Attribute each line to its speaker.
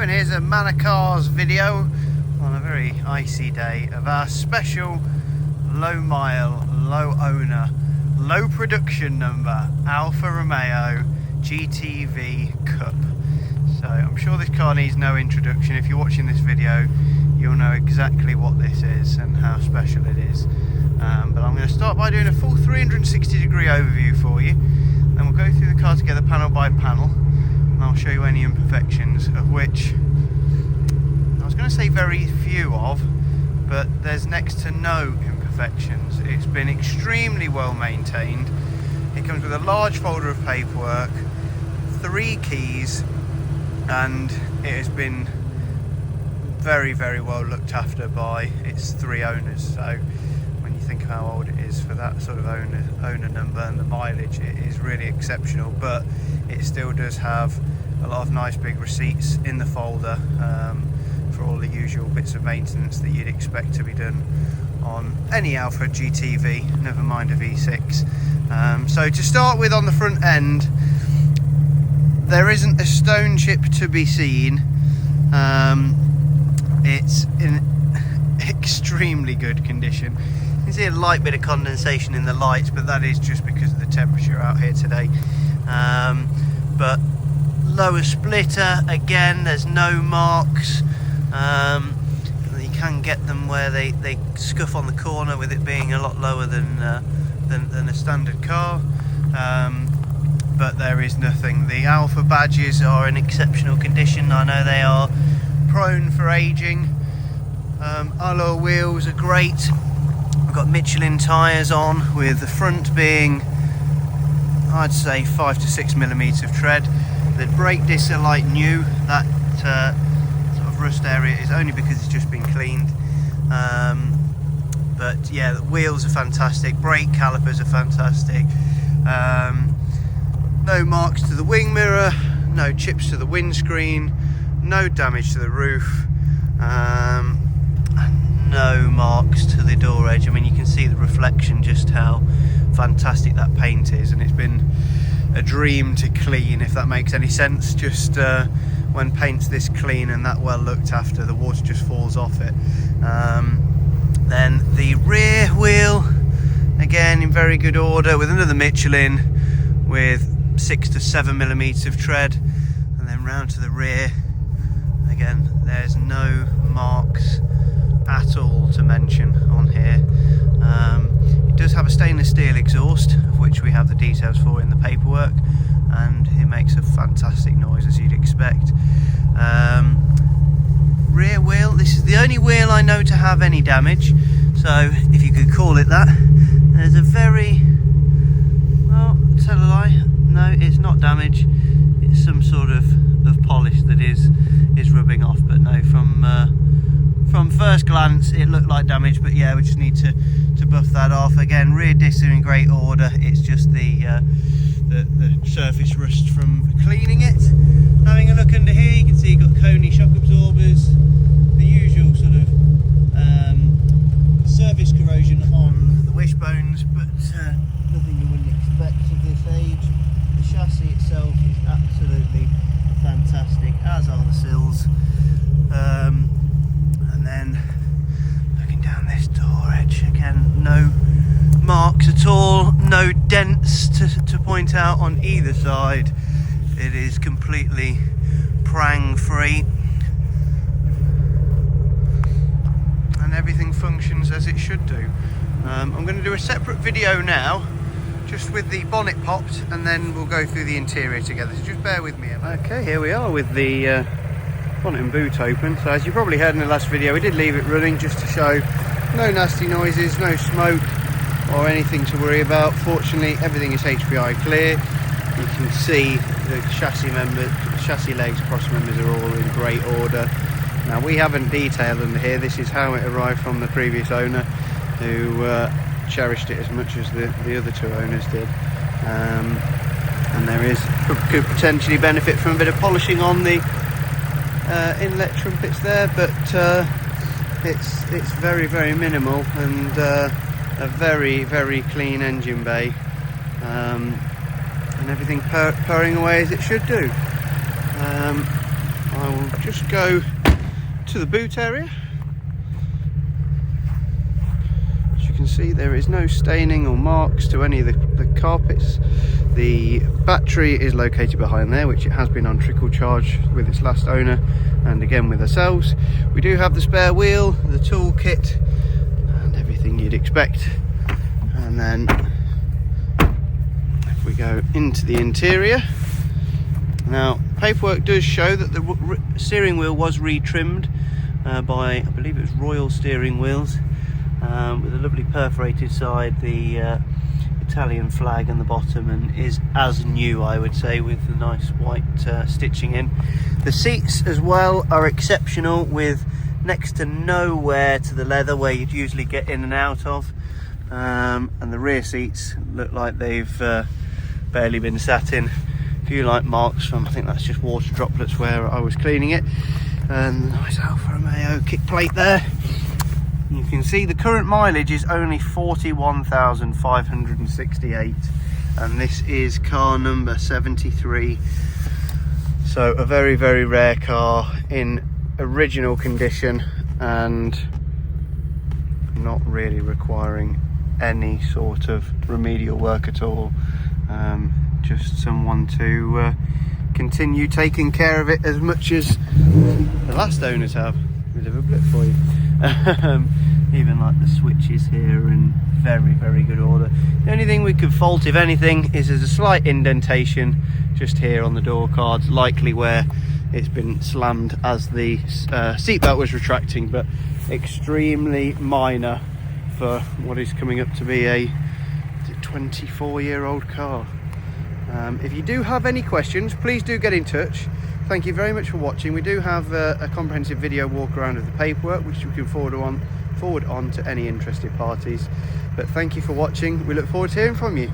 Speaker 1: and here's a Man of Cars video on a very icy day of our special low mile, low owner, low production number Alfa Romeo GTV Cup. So I'm sure this car needs no introduction. If you're watching this video, you'll know exactly what this is and how special it is. But I'm going to start by doing a full 360 degree overview for you. Then we'll go through the car together panel by panel, and I'll show you any imperfections, of which I was going to say very few of, but there's next to no imperfections. It's been extremely well maintained. It comes with a large folder of paperwork, 3 keys, and it has been very well looked after by its 3 owners. So when you think of how old it is for that sort of owner number and the mileage, it is really exceptional. But it still does have a lot of nice big receipts in the folder for all the usual bits of maintenance that you'd expect to be done on any Alfa GTV, never mind a V6. So to start with, on the front end, there isn't a stone chip to be seen. It's in extremely good condition. You can see a light bit of condensation in the lights, but that is just because of the temperature out here today. But lower splitter, again, there's no marks. You can get them where they scuff on the corner, with it being a lot lower than a standard car. But there is nothing. The Alfa badges are in exceptional condition. I know they are prone for aging. Alloy wheels are great. I've got Michelin tyres on, with the front being, I'd say, 5 to 6 millimeters of tread. The brake discs are like new. That sort of rust area is only because it's just been cleaned. But yeah, the wheels are fantastic. Brake calipers are fantastic. No marks to the wing mirror, no chips to the windscreen, no damage to the roof, and no marks to the door edge. I mean, you can see the reflection, just how fantastic that paint is, and it's been a dream to clean, if that makes any sense. Just when paint's this clean and that well looked after, the water just falls off it. Then the rear wheel, again in very good order, with another Michelin with 6 to 7 millimeters of tread. And then round to the rear, again, there's no marks at all to mention on here. It does have a stainless steel exhaust, of which we have the details for in the paperwork, and it makes a fantastic noise, as you'd expect. Rear wheel, this is the only wheel I know to have any damage, so if you could call it that. There's a very, well, tell a lie, no, it's not damage, it's some sort of polish that is rubbing off. But no, from first glance it looked like damage, but yeah, we just need to buff that off. Again, rear discs are in great order. It's just the surface rust from cleaning it. Having a look under here, you can see you've got Coney shock absorbers, the usual sort of surface corrosion on the wishbones, but nothing you wouldn't expect of this age. The chassis itself is absolutely fantastic, as are the sills. And then looking down this door edge, again, no marks at all, no dents to point out on either side. It is completely prang free, and everything functions as it should do. I'm going to do a separate video now, just with the bonnet popped, and then we'll go through the interior together, so just bear with me. Okay, here we are with the bonnet and boot open. So as you probably heard in the last video, we did leave it running just to show no nasty noises, no smoke or anything to worry about. Fortunately, everything is HPI clear. You can see the chassis legs, cross members are all in great order. Now, we haven't detailed under here. This is how it arrived from the previous owner, who cherished it as much as the other 2 owners did. And there could potentially benefit from a bit of polishing on the inlet trumpets there, but it's very minimal, and a very clean engine bay, and everything purring away as it should do. I I'll just go to the boot area. As you can see, there is no staining or marks to any of the carpets. The battery is located behind there, which it has been on trickle charge with its last owner and again with ourselves. We do have the spare wheel, the tool kit and everything you'd expect. And then if we go into the interior, now paperwork does show that the steering wheel was retrimmed by, I believe it was Royal steering wheels, with a lovely perforated side, the Italian flag on the bottom, and is as new, I would say, with the nice white stitching in. The seats as well are exceptional, with next to nowhere to the leather where you'd usually get in and out of, and the rear seats look like they've barely been sat in. A few like marks from, I think that's just water droplets where I was cleaning it. And the nice Alfa Romeo kick plate there. You can see the current mileage is only 41,568, and this is car number 73. So a very, very rare car in original condition and not really requiring any sort of remedial work at all. Just someone to continue taking care of it as much as the last owners have. Bit of a blip for you. Even like the switches here in very, very good order. The only thing we could fault, if anything, is there's a slight indentation just here on the door cards, likely where it's been slammed as the seatbelt was retracting, but extremely minor for what is coming up to be a 24-year-old car. If you do have any questions, please do get in touch. Thank you very much for watching. We do have a comprehensive video walk around of the paperwork, which we can forward on to any interested parties. But thank you for watching. We look forward to hearing from you.